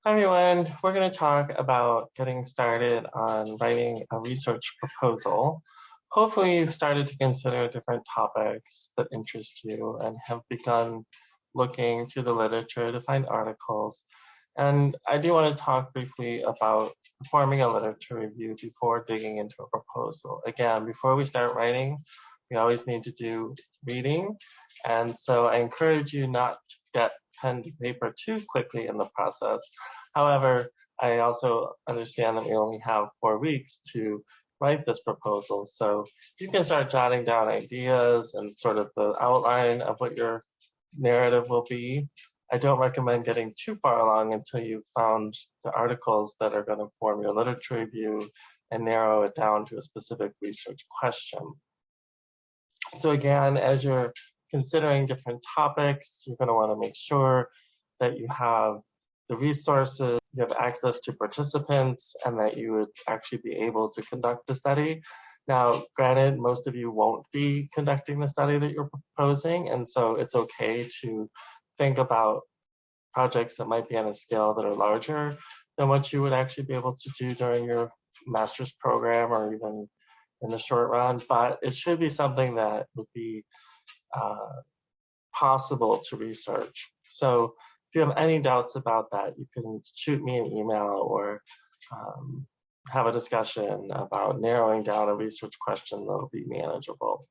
Hi everyone, we're going to talk about getting started on writing a research proposal. Hopefully you've started to consider different topics that interest you and have begun looking through the literature to find articles. And I do want to talk briefly about performing a literature review before digging into a proposal. Again, before we start writing, we always need to do reading. And so I encourage you not to get pen to paper too quickly in the process. However, I also understand that we only have 4 weeks to write this proposal. So you can start jotting down ideas and sort of the outline of what your narrative will be. I don't recommend getting too far along until you've found the articles that are going to form your literature review and narrow it down to a specific research question. So again, as you're considering different topics, you're going to want to make sure that you have the resources, you have access to participants, and that you would actually be able to conduct the study. Now, granted, most of you won't be conducting the study that you're proposing, and so it's okay to think about projects that might be on a scale that are larger than what you would actually be able to do during your master's program or even in the short run, but it should be something that would be possible to research. So if you have any doubts about that, you can shoot me an email or have a discussion about narrowing down a research question that will be manageable.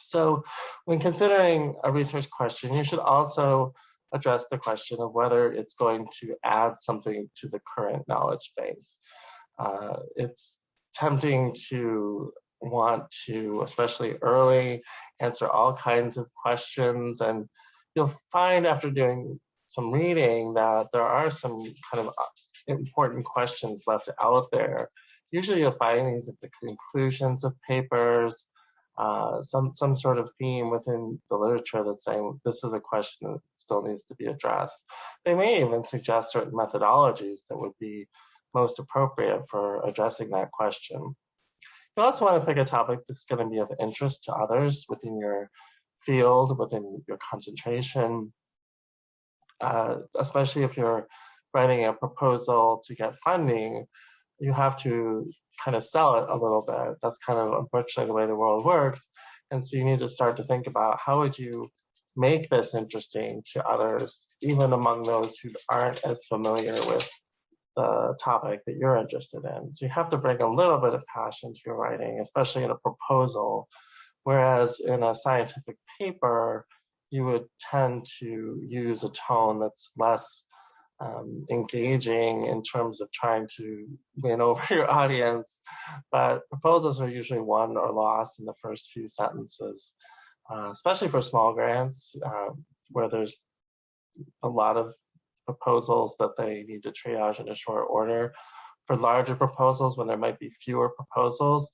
So when considering a research question, you should also address the question of whether it's going to add something to the current knowledge base. It's tempting to want to, especially early, answer all kinds of questions, and you'll find after doing some reading that there are some kind of important questions left out there. Usually you'll find these at the conclusions of papers, some sort of theme within the literature that's saying this is a question that still needs to be addressed. They may even suggest certain methodologies that would be most appropriate for addressing that question. You also want to pick a topic that's going to be of interest to others within your field, within your concentration, especially if you're writing a proposal to get funding, you have to kind of sell it a little bit. That's kind of unfortunately the way the world works. And so you need to start to think about how would you make this interesting to others, even among those who aren't as familiar with the topic that you're interested in. So you have to bring a little bit of passion to your writing, especially in a proposal, whereas in a scientific paper, you would tend to use a tone that's less engaging in terms of trying to win over your audience. But proposals are usually won or lost in the first few sentences, especially for small grants, where there's a lot of proposals that they need to triage in a short order. For larger proposals, when there might be fewer proposals,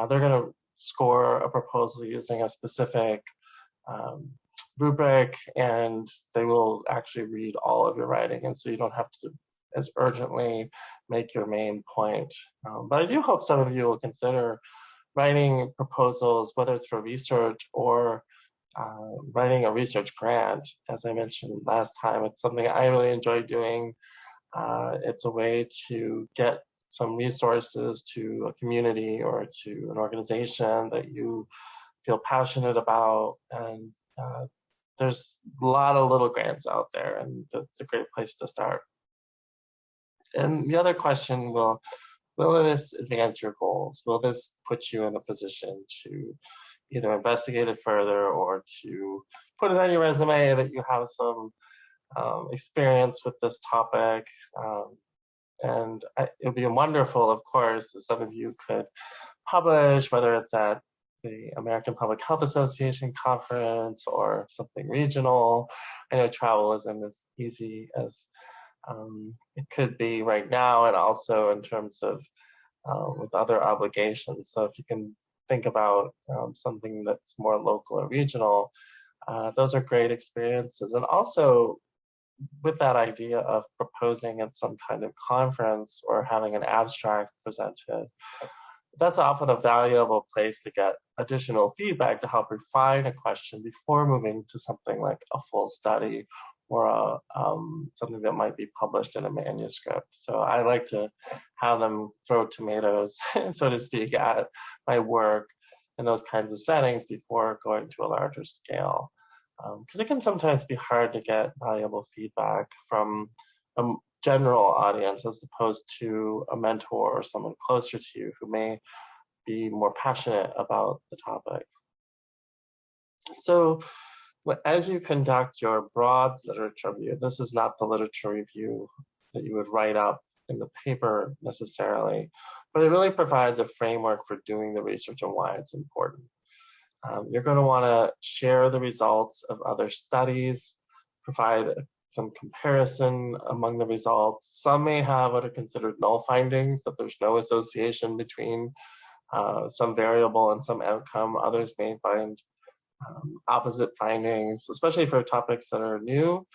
they're going to score a proposal using a specific rubric, and they will actually read all of your writing, and so you don't have to as urgently make your main point. But I do hope some of you will consider writing proposals, whether it's for research or writing a research grant. As I mentioned last time, it's something I really enjoy doing. It's a way to get some resources to a community or to an organization that you feel passionate about, and there's a lot of little grants out there, and that's a great place to start. And the other question, will this advance your goals? Will this put you in a position to either investigate it further or to put it on your resume that you have some experience with this topic? And it would be wonderful, of course, if some of you could publish, whether it's at the American Public Health Association conference or something regional. I know travel isn't as easy as it could be right now, and also in terms of with other obligations. So if you can think about something that's more local or regional, those are great experiences. And also with that idea of proposing at some kind of conference or having an abstract presented, that's often a valuable place to get additional feedback to help refine a question before moving to something like a full study or something that might be published in a manuscript. So I like to have them throw tomatoes, so to speak, at my work in those kinds of settings before going to a larger scale. Because it can sometimes be hard to get valuable feedback from a general audience as opposed to a mentor or someone closer to you who may be more passionate about the topic. So as you conduct your broad literature review, this is not the literature review that you would write up in the paper necessarily, but it really provides a framework for doing the research and why it's important. You're going to want to share the results of other studies, provide some comparison among the results. Some may have what are considered null findings, that there's no association between some variable and some outcome. Others may find opposite findings, especially for topics that are new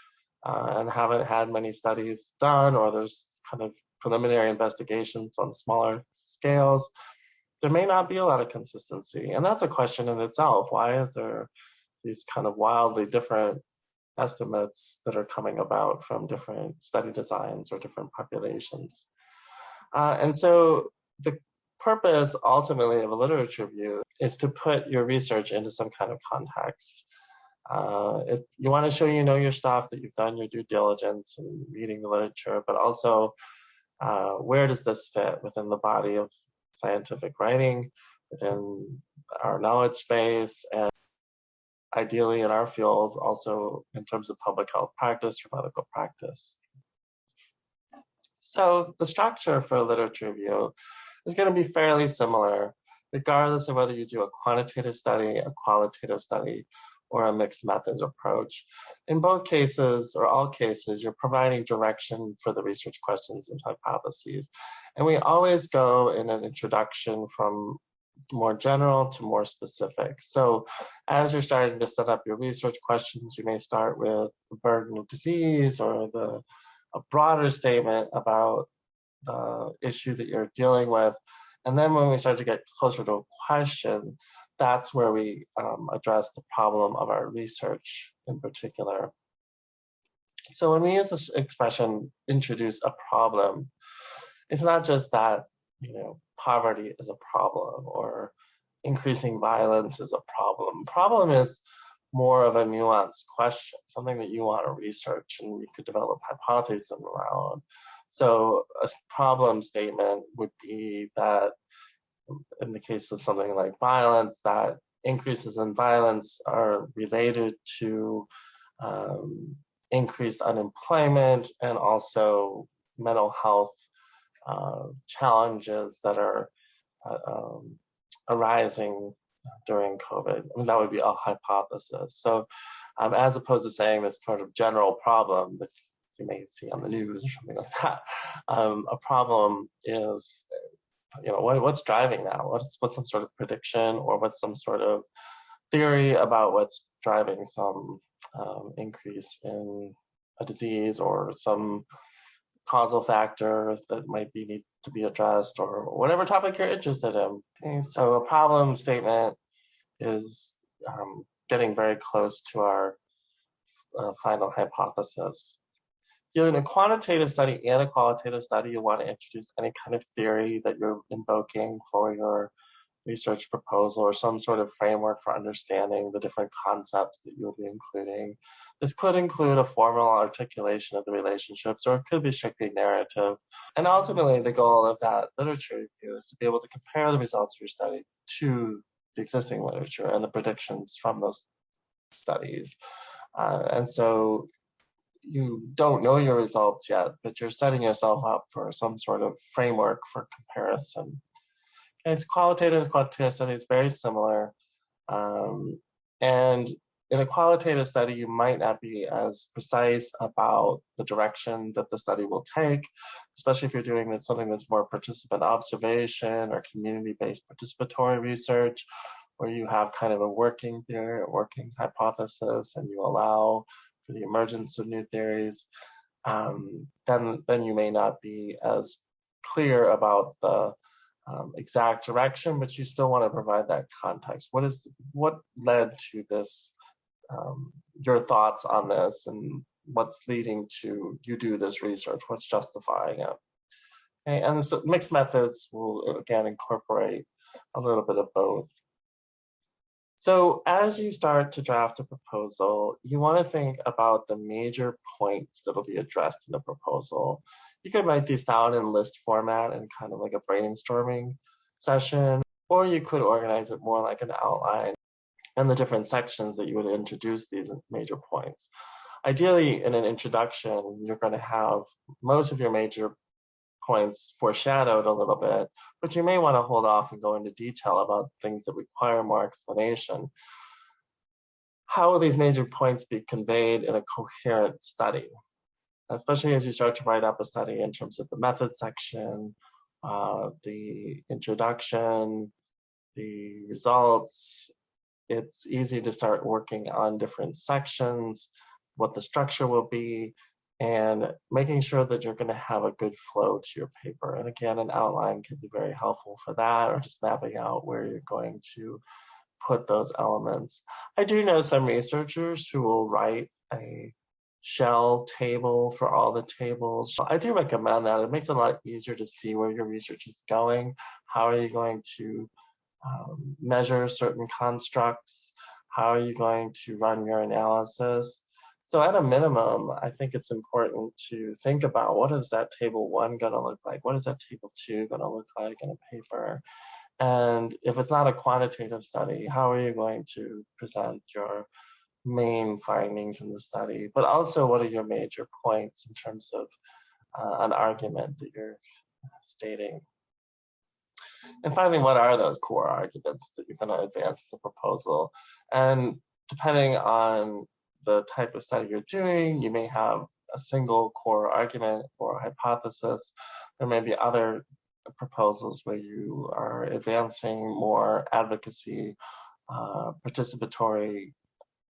and haven't had many studies done, or there's kind of preliminary investigations on smaller scales. There may not be a lot of consistency, and that's a question in itself. Why is there these kind of wildly different estimates that are coming about from different study designs or different populations? And so the purpose ultimately of a literature review is to put your research into some kind of context. You want to show you know your stuff, that you've done your due diligence in reading the literature, but also where does this fit within the body of scientific writing, within our knowledge base, and ideally in our field also in terms of public health practice or medical practice. So the structure for a literature review is going to be fairly similar, regardless of whether you do a quantitative study, a qualitative study, or a mixed method approach. In both cases, or all cases, you're providing direction for the research questions and hypotheses. And we always go in an introduction from more general to more specific. So as you're starting to set up your research questions, you may start with the burden of disease or a broader statement about the issue that you're dealing with. And then when we start to get closer to a question, that's where we address the problem of our research in particular. So when we use this expression, introduce a problem, it's not just that, poverty is a problem or increasing violence is a problem. Problem is more of a nuanced question, something that you want to research and you could develop hypotheses around. So a problem statement would be that in the case of something like violence, that increases in violence are related to increased unemployment and also mental health challenges that are arising during COVID. I mean, that would be a hypothesis. So as opposed to saying this sort of general problem that you may see on the news or something like that, a problem is, what's driving that? What's some sort of prediction or what's some sort of theory about what's driving some increase in a disease or some causal factor that might need to be addressed, or whatever topic you're interested in. Okay, so a problem statement is getting very close to our final hypothesis. In a quantitative study and a qualitative study, you want to introduce any kind of theory that you're invoking for your research proposal or some sort of framework for understanding the different concepts that you'll be including. This could include a formal articulation of the relationships, or it could be strictly narrative. And ultimately, the goal of that literature review is to be able to compare the results of your study to the existing literature and the predictions from those studies. And so you don't know your results yet, but you're setting yourself up for some sort of framework for comparison. Okay, so qualitative and quantitative study is very similar. And in a qualitative study, you might not be as precise about the direction that the study will take, especially if you're doing something that's more participant observation or community-based participatory research, where you have kind of a working theory or working hypothesis and you allow for the emergence of new theories. Then you may not be as clear about the exact direction, but you still want to provide that context. What led to this? Your thoughts on this, and what's leading to you do this research, what's justifying it. Okay, and so mixed methods will again incorporate a little bit of both. So as you start to draft a proposal, you want to think about the major points that will be addressed in the proposal. You could write these down in list format and kind of like a brainstorming session, or you could organize it more like an outline and the different sections that you would introduce these major points. Ideally, in an introduction, you're going to have most of your major points foreshadowed a little bit, but you may want to hold off and go into detail about things that require more explanation. How will these major points be conveyed in a coherent study? Especially as you start to write up a study in terms of the method section, the introduction, the results. It's easy to start working on different sections, what the structure will be, and making sure that you're going to have a good flow to your paper. And again, an outline can be very helpful for that, or just mapping out where you're going to put those elements. I do know some researchers who will write a shell table for all the tables. I do recommend that. It makes it a lot easier to see where your research is going. How are you going to measure certain constructs? How are you going to run your analysis? So at a minimum, I think it's important to think about what is that table 1 going to look like? What is that table 2 going to look like in a paper? And if it's not a quantitative study, how are you going to present your main findings in the study? But also, what are your major points in terms of an argument that you're stating? And finally, what are those core arguments that you're going to advance in the proposal? And depending on the type of study you're doing, you may have a single core argument or hypothesis. There may be other proposals where you are advancing more advocacy, participatory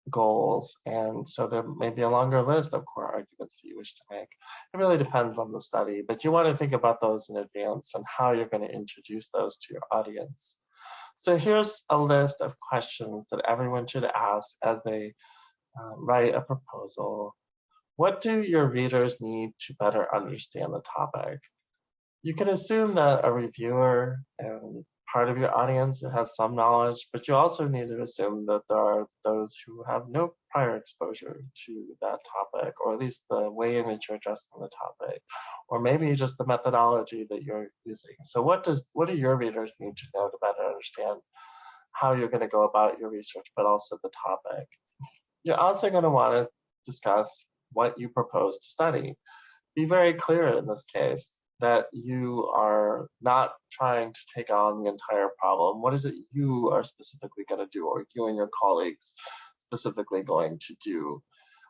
goals, and so there may be a longer list of core arguments that you wish to make. It really depends on the study, but you want to think about those in advance and how you're going to introduce those to your audience. So here's a list of questions that everyone should ask as they write a proposal. What do your readers need to better understand the topic? You can assume that a reviewer and part of your audience has some knowledge, but you also need to assume that there are those who have no prior exposure to that topic, or at least the way in which you're addressing the topic, or maybe just the methodology that you're using. So what do your readers need to know to better understand how you're going to go about your research, but also the topic? You're also going to want to discuss what you propose to study. Be very clear in this case that you are not trying to take on the entire problem. What is it you are specifically going to do, or you and your colleagues specifically going to do?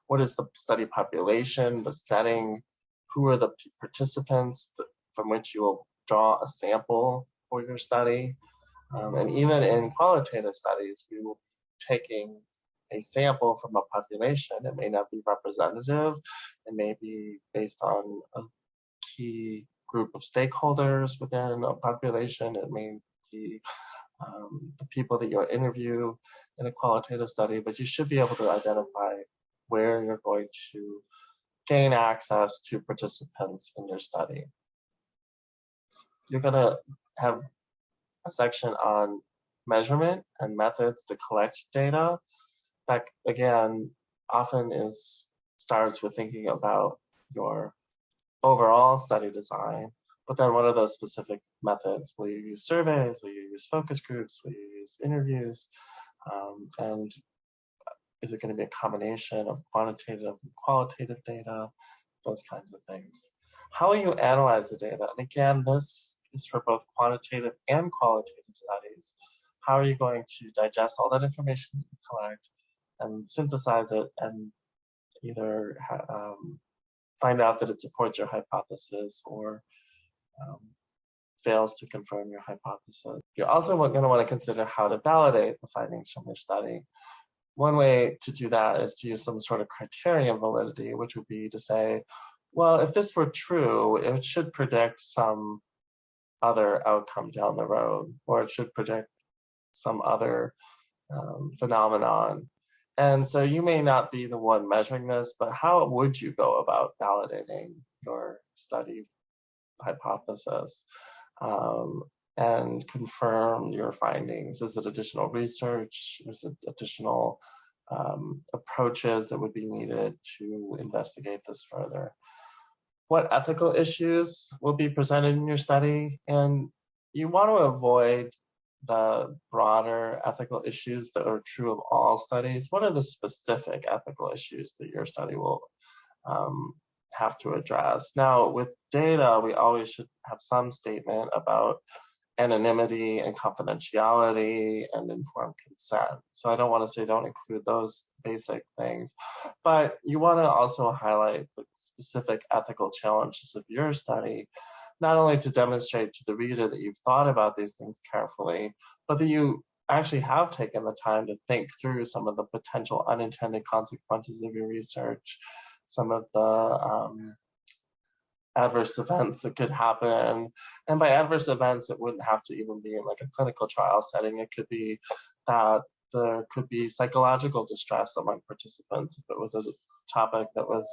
What is the study population, the setting? Who are the participants from which you will draw a sample for your study? And even in qualitative studies, we will be taking a sample from a population. It may not be representative. It may be based on a key group of stakeholders within a population. It may be the people that you'll interview in a qualitative study, but you should be able to identify where you're going to gain access to participants in your study. You're going to have a section on measurement and methods to collect data. That, again, often starts with thinking about your overall study design, but then what are those specific methods? Will you use surveys? Will you use focus groups? Will you use interviews? And is it going to be a combination of quantitative and qualitative data? Those kinds of things. How will you analyze the data? And again, this is for both quantitative and qualitative studies. How are you going to digest all that information that you collect and synthesize it and either find out that it supports your hypothesis or fails to confirm your hypothesis? You're also going to want to consider how to validate the findings from your study. One way to do that is to use some sort of criterion validity, which would be to say, well, if this were true, it should predict some other outcome down the road, or it should predict some other phenomenon. And so you may not be the one measuring this, but how would you go about validating your study hypothesis um, and confirm your findings? Is it additional research? Is it additional approaches that would be needed to investigate this further? What ethical issues will be presented in your study? And you want to avoid the broader ethical issues that are true of all studies. What are the specific ethical issues that your study will have to address? Now, with data, we always should have some statement about anonymity and confidentiality and informed consent. So I don't want to say don't include those basic things, but you want to also highlight the specific ethical challenges of your study, not only to demonstrate to the reader that you've thought about these things carefully, but that you actually have taken the time to think through some of the potential unintended consequences of your research, some of the adverse events that could happen. And by adverse events, it wouldn't have to even be in like a clinical trial setting. It could be that there could be psychological distress among participants if it was a topic that was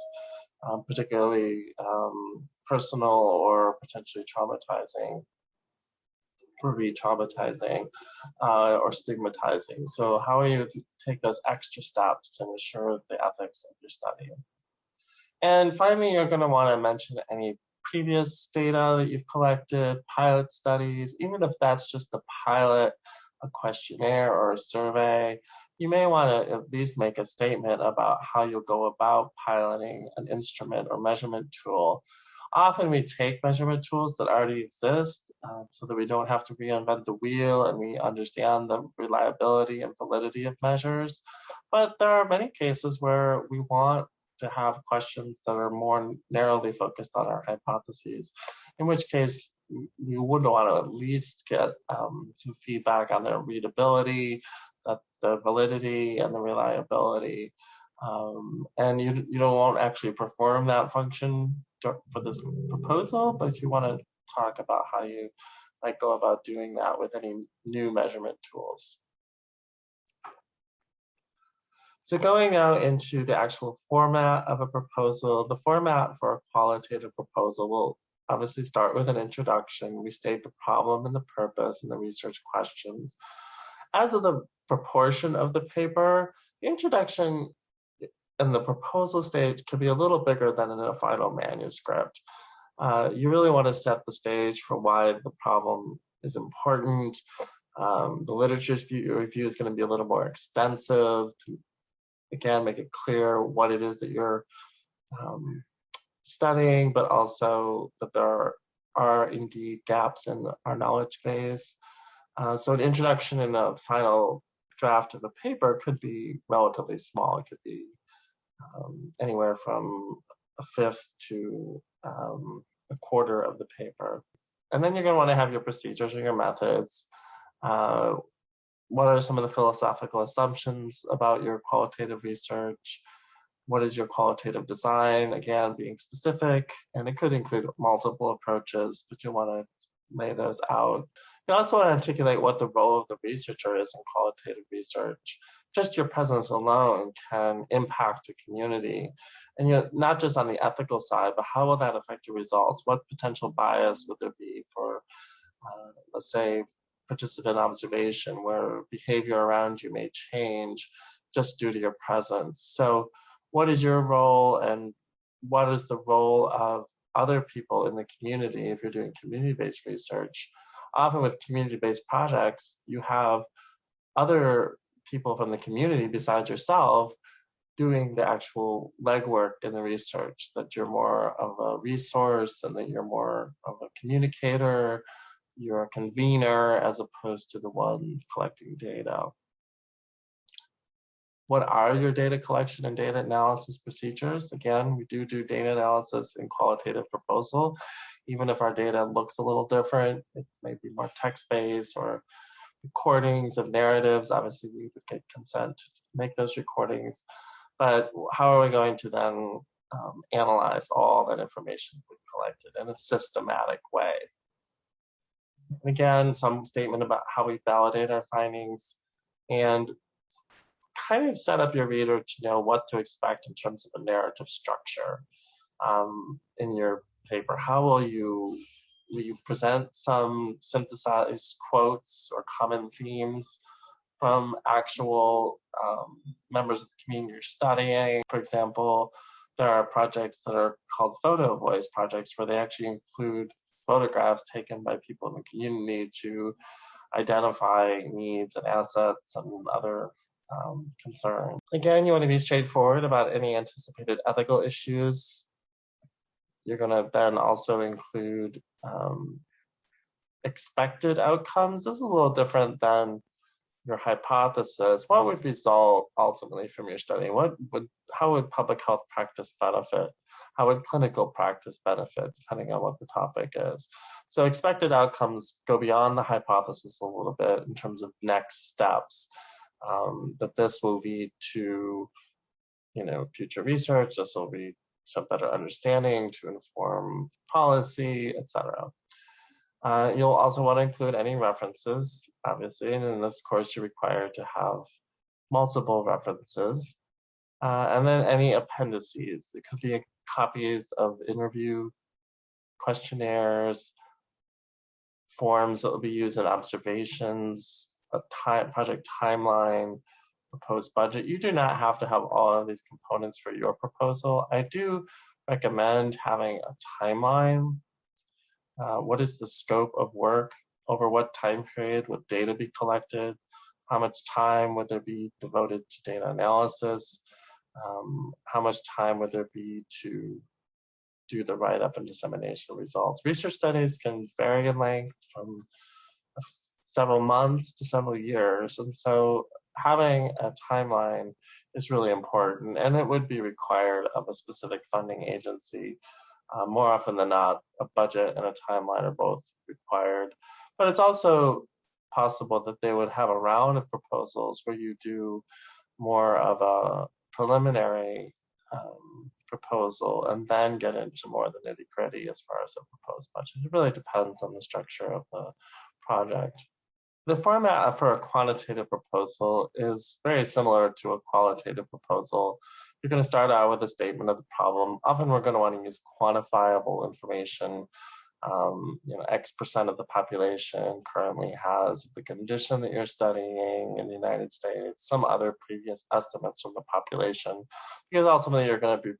particularly personal or potentially traumatizing, or re-traumatizing or stigmatizing. So how are you to take those extra steps to ensure the ethics of your study? And finally, you're going to want to mention any previous data that you've collected, pilot studies, even if that's just a pilot, a questionnaire, or a survey. You may want to at least make a statement about how you'll go about piloting an instrument or measurement tool. Often we take measurement tools that already exist so that we don't have to reinvent the wheel and we understand the reliability and validity of measures. But there are many cases where we want to have questions that are more narrowly focused on our hypotheses, in which case we would want to at least get some feedback on their readability, the validity, and the reliability. And you won't actually perform that function for this proposal, but you want to talk about how you might go about doing that with any new measurement tools. So going now into the actual format of a proposal, the format for a qualitative proposal will obviously start with an introduction. We state the problem and the purpose and the research questions. As of the proportion of the paper, the introduction and the proposal stage could be a little bigger than in a final manuscript. You really want to set the stage for why the problem is important. The literature review is going to be a little more extensive to, again, make it clear what it is that you're studying, but also that there are indeed gaps in our knowledge base. So an introduction and a final draft of a paper could be relatively small. It could be anywhere from a fifth to a quarter of the paper. And then you're going to want to have your procedures and your methods. What are some of the philosophical assumptions about your qualitative research? What is your qualitative design? Again, being specific, and it could include multiple approaches, but you want to lay those out. You also want to articulate what the role of the researcher is in qualitative research. Just your presence alone can impact a community. And not just on the ethical side, but how will that affect your results? What potential bias would there be for, let's say, participant observation, where behavior around you may change just due to your presence? So what is your role, and what is the role of other people in the community if you're doing community-based research? Often with community-based projects, you have other people from the community besides yourself doing the actual legwork in the research, that you're more of a resource and that you're more of a communicator, you're a convener as opposed to the one collecting data. What are your data collection and data analysis procedures? Again, we do data analysis in qualitative proposal. Even if our data looks a little different, it may be more text-based or recordings of narratives. Obviously, we would get consent to make those recordings. But how are we going to then analyze all that information we've collected in a systematic way? And again, some statement about how we validate our findings, and kind of set up your reader to know what to expect in terms of a narrative structure in your paper. How will you present some synthesized quotes or common themes from actual members of the community you're studying? For example, there are projects that are called photo voice projects where they actually include photographs taken by people in the community to identify needs and assets and other concerns. Again, you want to be straightforward about any anticipated ethical issues. You're going to then also include expected outcomes. This is a little different than your hypothesis. What would result ultimately from your study? How would public health practice benefit? How would clinical practice benefit, depending on what the topic is? So expected outcomes go beyond the hypothesis a little bit in terms of next steps, that this will lead to, future research. This will lead to better understanding, to inform policy, etc. You'll also want to include any references, obviously, and in this course you're required to have multiple references. And then any appendices. It could be copies of interview questionnaires, forms that will be used in observations, a project timeline, proposed budget. You do not have to have all of these components for your proposal. I do recommend having a timeline. What is the scope of work? Over what time period would data be collected? How much time would there be devoted to data analysis? How much time would there be to do the write-up and dissemination of results? Research studies can vary in length from several months to several years, and so having a timeline is really important, and it would be required of a specific funding agency. More often than not, a budget and a timeline are both required. But it's also possible that they would have a round of proposals where you do more of a preliminary proposal and then get into more of the nitty-gritty as far as the proposed budget. It really depends on the structure of the project. The format for a quantitative proposal is very similar to a qualitative proposal. You're going to start out with a statement of the problem. Often we're going to want to use quantifiable information. X% of the population currently has the condition that you're studying in the United States, some other previous estimates from the population, because ultimately you're going to be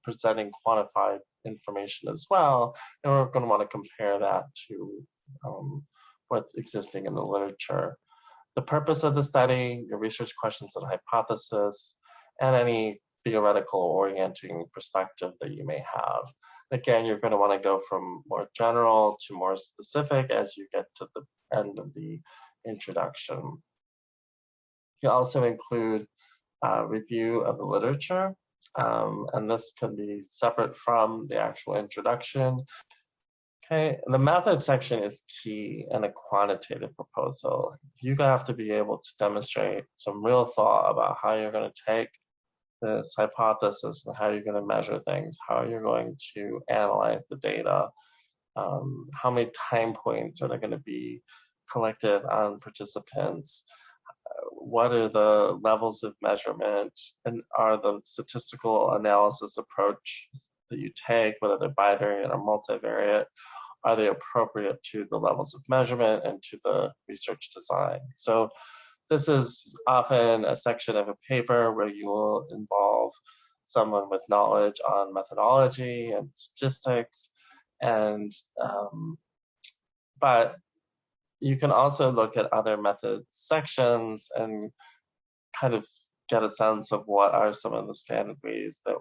presenting quantified information as well, and we're going to want to compare that to what's existing in the literature. The purpose of the study, your research questions and hypothesis, and any theoretical orienting perspective that you may have. Again, you're going to want to go from more general to more specific as you get to the end of the introduction. You also include a review of the literature, and this can be separate from the actual introduction. Okay, the method section is key in a quantitative proposal. You have to be able to demonstrate some real thought about how you're going to take this hypothesis and how you're going to measure things, how you're going to analyze the data, how many time points are there going to be collected on participants, what are the levels of measurement, and are the statistical analysis approach that you take, whether they're bivariate or multivariate, are they appropriate to the levels of measurement and to the research design? So this is often a section of a paper where you will involve someone with knowledge on methodology and statistics, and but you can also look at other method sections and kind of get a sense of what are some of the standard ways that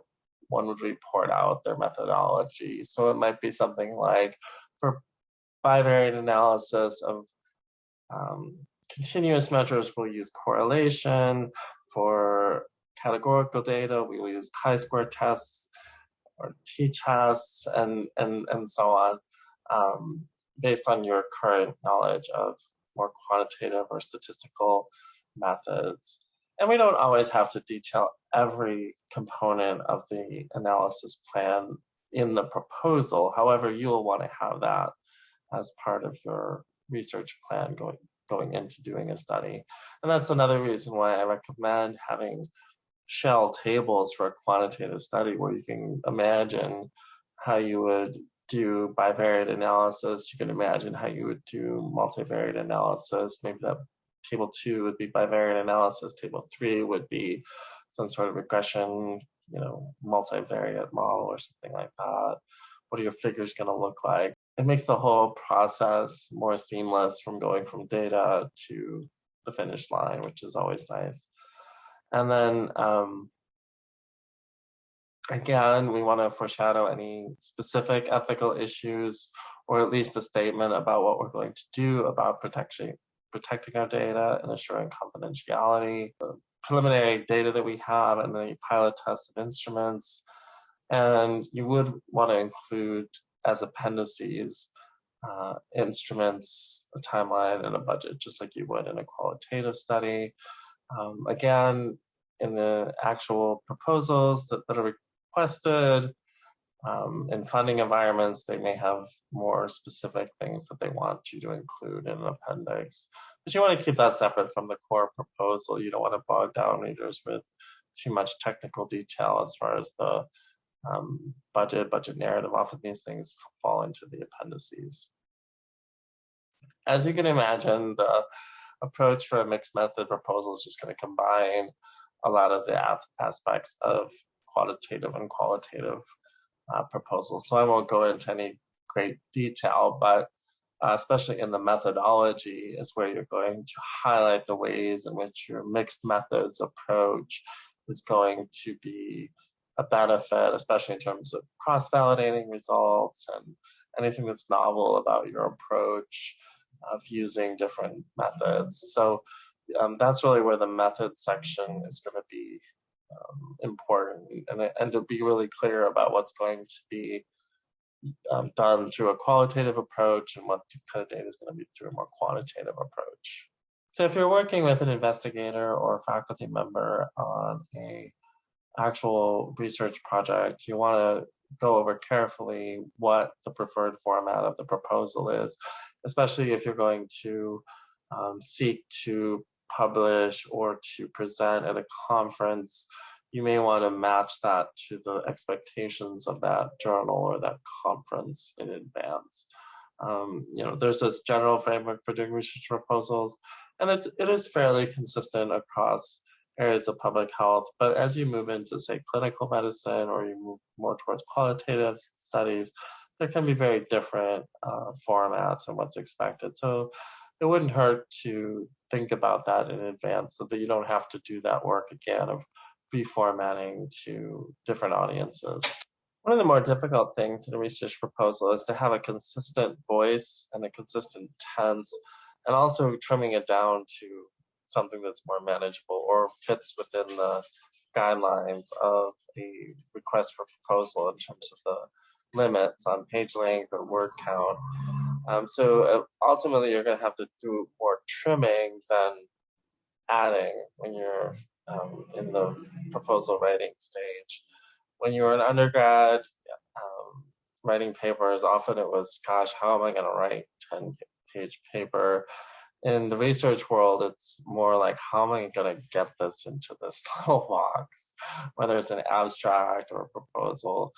one would report out their methodology. So it might be something like, for bivariate analysis of continuous measures, we'll use correlation. For categorical data, we will use chi-square tests or t-tests and so on, based on your current knowledge of more quantitative or statistical methods. And we don't always have to detail every component of the analysis plan in the proposal. However, you'll want to have that as part of your research plan going into doing a study. And that's another reason why I recommend having shell tables for a quantitative study, where you can imagine how you would do bivariate analysis. You can imagine how you would do multivariate analysis. Maybe that table 2 would be bivariate analysis. Table 3 would be some sort of regression, multivariate model or something like that. What are your figures going to look like? It makes the whole process more seamless from going from data to the finish line, which is always nice. And then, again, we want to foreshadow any specific ethical issues, or at least a statement about what we're going to do about protecting our data and assuring confidentiality, the preliminary data that we have, and the pilot tests of instruments. And you would want to include as appendices instruments, a timeline, and a budget, just like you would in a qualitative study. Again, in the actual proposals that are requested, in funding environments, they may have more specific things that they want you to include in an appendix. But you want to keep that separate from the core proposal. You don't want to bog down readers with too much technical detail as far as the budget narrative. Often these things fall into the appendices. As you can imagine, the approach for a mixed method proposal is just going to combine a lot of the aspects of quantitative and qualitative proposals. So I won't go into any great detail, but especially in the methodology is where you're going to highlight the ways in which your mixed methods approach is going to be a benefit, especially in terms of cross-validating results and anything that's novel about your approach of using different methods. So that's really where the method section is going to be important, and to be really clear about what's going to be done through a qualitative approach and what kind of data is going to be through a more quantitative approach. So if you're working with an investigator or a faculty member on a actual research project, you want to go over carefully what the preferred format of the proposal is, especially if you're going to seek to publish or to present at a conference. You may want to match that to the expectations of that journal or that conference in advance. There's this general framework for doing research proposals, and it is fairly consistent across areas of public health. But as you move into, say, clinical medicine, or you move more towards qualitative studies, there can be very different formats and what's expected. So it wouldn't hurt to think about that in advance so that you don't have to do that work again of reformatting to different audiences. One of the more difficult things in a research proposal is to have a consistent voice and a consistent tense, and also trimming it down to something that's more manageable or fits within the guidelines of a request for proposal in terms of the limits on page length or word count. So ultimately, you're going to have to do more trimming than adding when you're in the proposal writing stage. When you were an undergrad writing papers, often it was, gosh, how am I going to write 10-page paper? In the research world, it's more like, how am I going to get this into this little box? Whether it's an abstract or a proposal,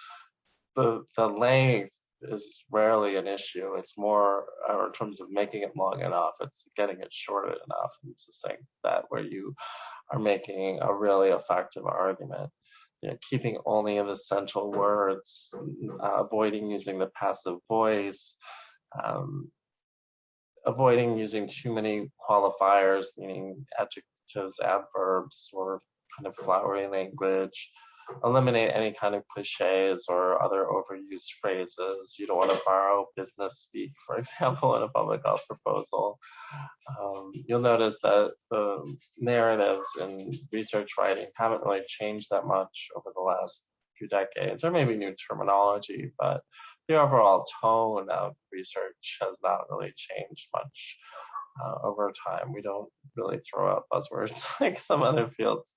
the length is rarely an issue. It's more in terms of making it long enough. It's getting it short enough and succinct that where you are making a really effective argument. Keeping only the essential words, avoiding using the passive voice, avoiding using too many qualifiers, meaning adjectives, adverbs, or kind of flowery language. Eliminate any kind of cliches or other overused phrases. You don't want to borrow business speak, for example, in a public health proposal. You'll notice that the narratives in research writing haven't really changed that much over the last few decades. There may be new terminology, but the overall tone of research has not really changed much over time. We don't really throw out buzzwords like some other fields.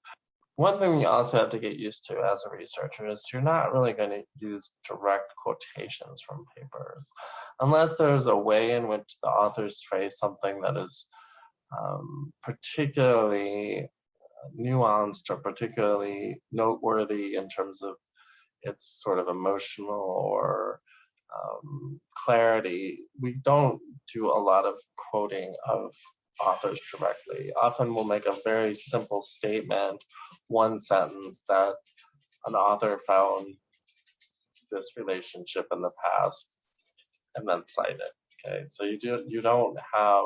One thing you also have to get used to as a researcher is you're not really going to use direct quotations from papers unless there's a way in which the authors phrase something that is particularly nuanced or particularly noteworthy in terms of its sort of emotional or clarity. We don't do a lot of quoting of authors directly. Often we'll make a very simple statement, one sentence, that an author found this relationship in the past, and then cite it. Okay, so you don't have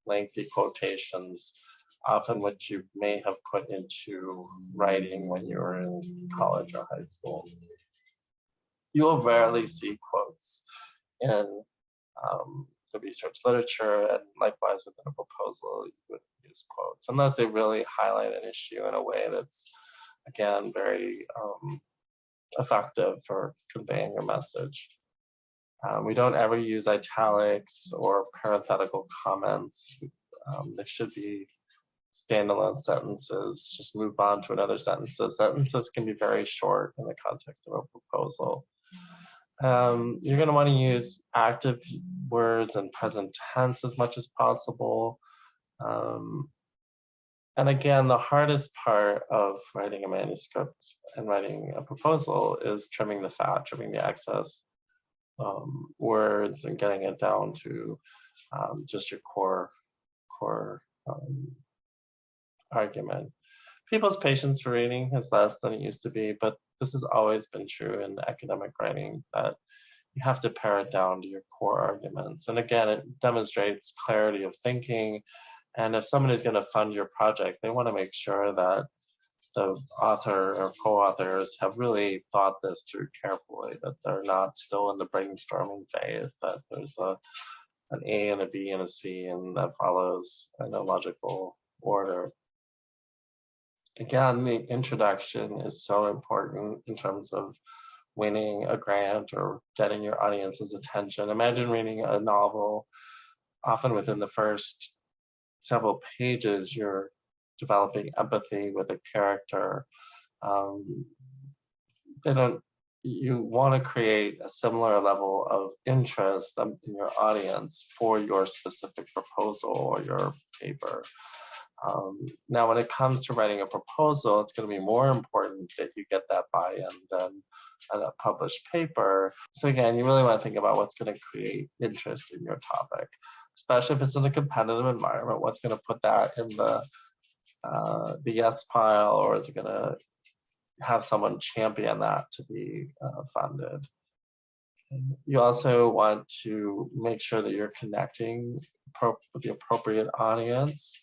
lengthy quotations, often which you may have put into writing when you were in college or high school. You will rarely see quotes in the research literature, and likewise within a proposal, you would use quotes, unless they really highlight an issue in a way that's, again, very effective for conveying a message. We don't ever use italics or parenthetical comments. They should be standalone sentences. Just move on to another sentence. Sentences can be very short in the context of a proposal. You're going to want to use active words and present tense as much as possible. And again, the hardest part of writing a manuscript and writing a proposal is trimming the fat, trimming the excess words, and getting it down to just your core argument. People's patience for reading is less than it used to be, but this has always been true in academic writing, that you have to pare it down to your core arguments. And again, it demonstrates clarity of thinking. And if somebody's going to fund your project, they want to make sure that the author or co-authors have really thought this through carefully, that they're not still in the brainstorming phase, that there's an A and a B and a C, and that follows in a logical order. Again, the introduction is so important in terms of winning a grant or getting your audience's attention. Imagine reading a novel. Often within the first several pages, you're developing empathy with a character. You want to create a similar level of interest in your audience for your specific proposal or your paper. Now, when it comes to writing a proposal, it's going to be more important that you get that buy-in than a published paper. So again, you really want to think about what's going to create interest in your topic, especially if it's in a competitive environment. What's going to put that in the yes pile, or is it going to have someone champion that to be funded? You also want to make sure that you're connecting with the appropriate audience.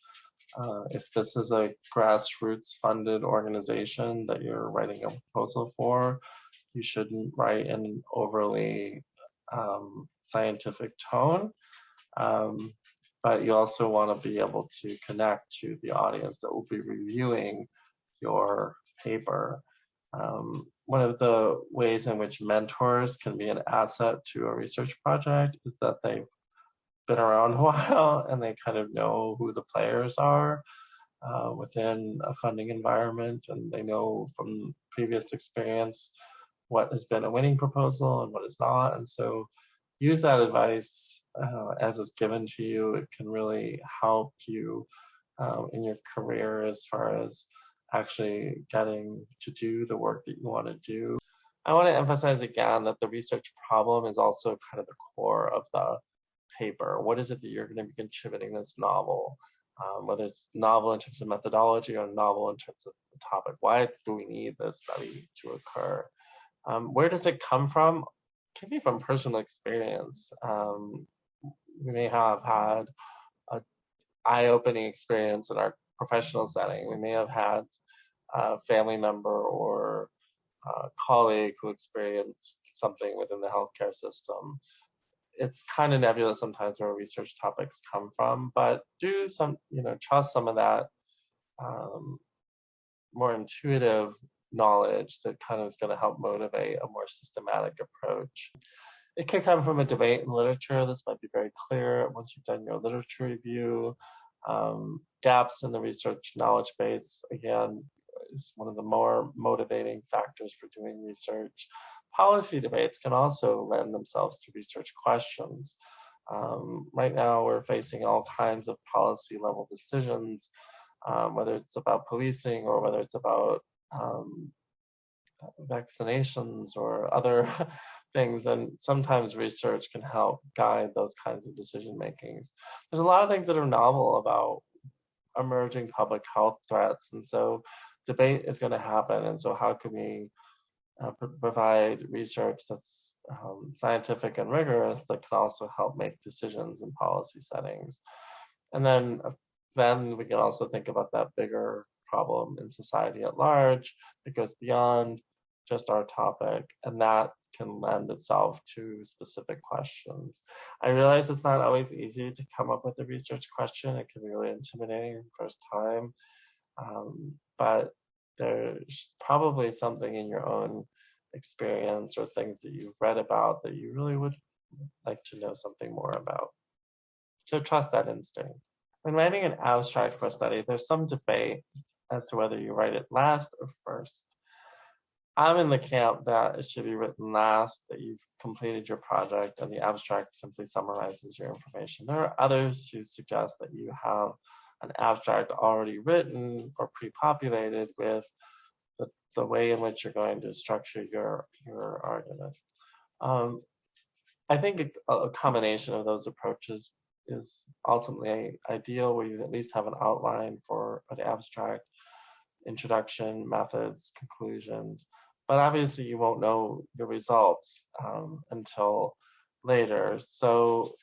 If this is a grassroots funded organization that you're writing a proposal for, you shouldn't write in an overly scientific tone. But you also want to be able to connect to the audience that will be reviewing your paper. One of the ways in which mentors can be an asset to a research project is that they've been around a while and they kind of know who the players are within a funding environment, and they know from previous experience what has been a winning proposal and what is not. And so use that advice as it's given to you. It can really help you in your career as far as actually getting to do the work that you want to do. I want to emphasize again that the research problem is also kind of the core of the paper. What is it that you're going to be contributing this novel? Whether it's novel in terms of methodology or novel in terms of the topic. Why do we need this study to occur? Where does it come from? It can be from personal experience. We may have had an eye-opening experience in our professional setting. We may have had a family member or a colleague who experienced something within the healthcare system. It's kind of nebulous sometimes where research topics come from, but do trust some of that more intuitive knowledge that kind of is going to help motivate a more systematic approach. It could come from a debate in literature. This might be very clear once you've done your literature review. Gaps in the research knowledge base, again, is one of the more motivating factors for doing research. Policy debates can also lend themselves to research questions. Right now, we're facing all kinds of policy level decisions, whether it's about policing or whether it's about um, vaccinations or other things. And sometimes research can help guide those kinds of decision makings. There's a lot of things that are novel about emerging public health threats. And so debate is going to happen. And so how can we provide research that's scientific and rigorous that can also help make decisions in policy settings? And then we can also think about that bigger problem in society at large that goes beyond just our topic, and that can lend itself to specific questions. I realize it's not always easy to come up with a research question. It can be really intimidating the first time, but there's probably something in your own experience or things that you've read about that you really would like to know something more about. So trust that instinct. When writing an abstract for a study, there's some debate as to whether you write it last or first. I'm in the camp that it should be written last, that you've completed your project and the abstract simply summarizes your information. There are others who suggest that you have an abstract already written or pre-populated with the way in which you're going to structure your argument. I think a combination of those approaches is ultimately ideal, where you at least have an outline for an abstract, introduction, methods, conclusions. But obviously you won't know your results until later. So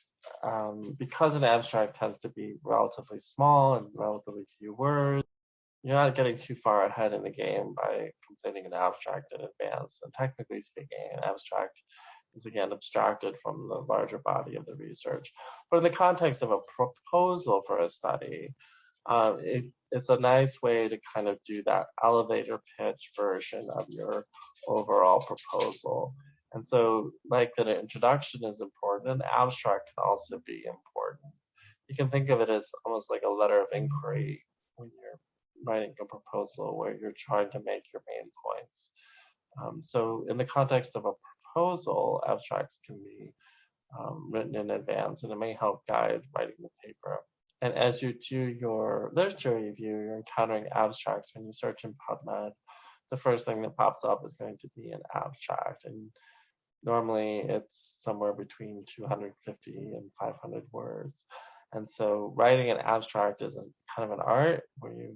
because an abstract tends to be relatively small and relatively few words, you're not getting too far ahead in the game by completing an abstract in advance. And technically speaking, an abstract is again abstracted from the larger body of the research. But in the context of a proposal for a study, it's a nice way to kind of do that elevator pitch version of your overall proposal. And so, like an introduction is important, an abstract can also be important. You can think of it as almost like a letter of inquiry when you're writing a proposal where you're trying to make your main points. So in the context of a proposal, abstracts can be written in advance, and it may help guide writing the paper. And as you do your literature review, you're encountering abstracts. When you search in PubMed, the first thing that pops up is going to be an abstract. And normally it's somewhere between 250 and 500 words. And so writing an abstract is kind of an art where you're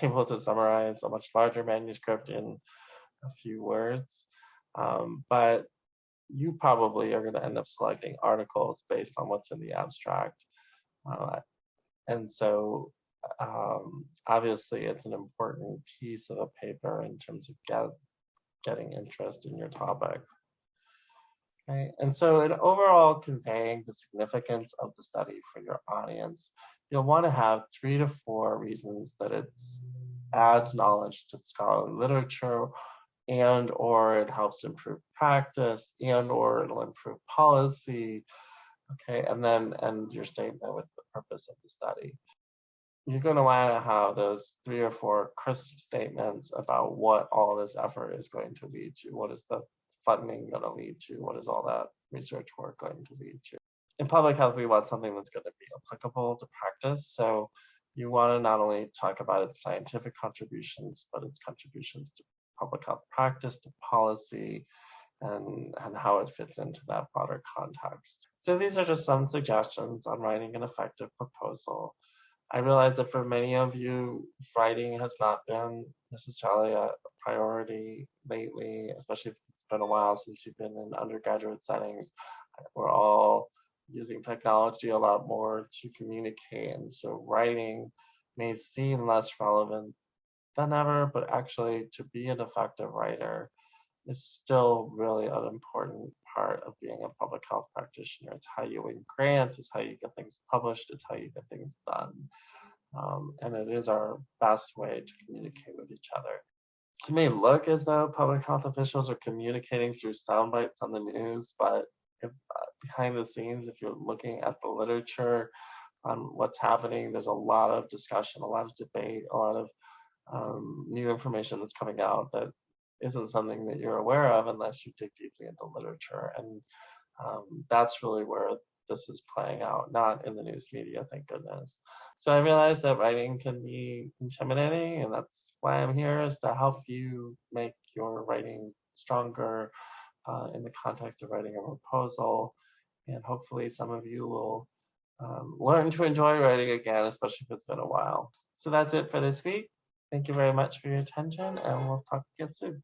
able to summarize a much larger manuscript in a few words. But you probably are going to end up selecting articles based on what's in the abstract. And so obviously it's an important piece of a paper in terms of getting interest in your topic. Okay. And so in overall conveying the significance of the study for your audience, you'll want to have 3 to 4 reasons that it adds knowledge to scholarly literature, and or it helps improve practice, and or it'll improve policy. Okay, and then end your statement with the purpose of the study. You're going to want to have those 3 or 4 crisp statements about what all this effort is going to lead to. What is the funding going to lead to? What is all that research work going to lead to? In public health, we want something that's going to be applicable to practice. So you want to not only talk about its scientific contributions, but its contributions to public health practice, to policy, and how it fits into that broader context. So these are just some suggestions on writing an effective proposal. I realize that for many of you, writing has not been necessarily a priority lately, especially if it's been a while since you've been in undergraduate settings. We're all using technology a lot more to communicate, and so writing may seem less relevant than ever, but actually to be an effective writer is still really an important part of being a public health practitioner. It's how you win grants, it's how you get things published, it's how you get things done. And it is our best way to communicate with each other. It may look as though public health officials are communicating through sound bites on the news, but behind the scenes, if you're looking at the literature on what's happening, there's a lot of discussion, a lot of debate, a lot of new information that's coming out that isn't something that you're aware of unless you dig deeply into literature. And that's really where this is playing out, not in the news media, thank goodness. So I realize that writing can be intimidating, and that's why I'm here, is to help you make your writing stronger in the context of writing a proposal. And hopefully some of you will learn to enjoy writing again, especially if it's been a while. So that's it for this week. Thank you very much for your attention, and we'll talk again soon.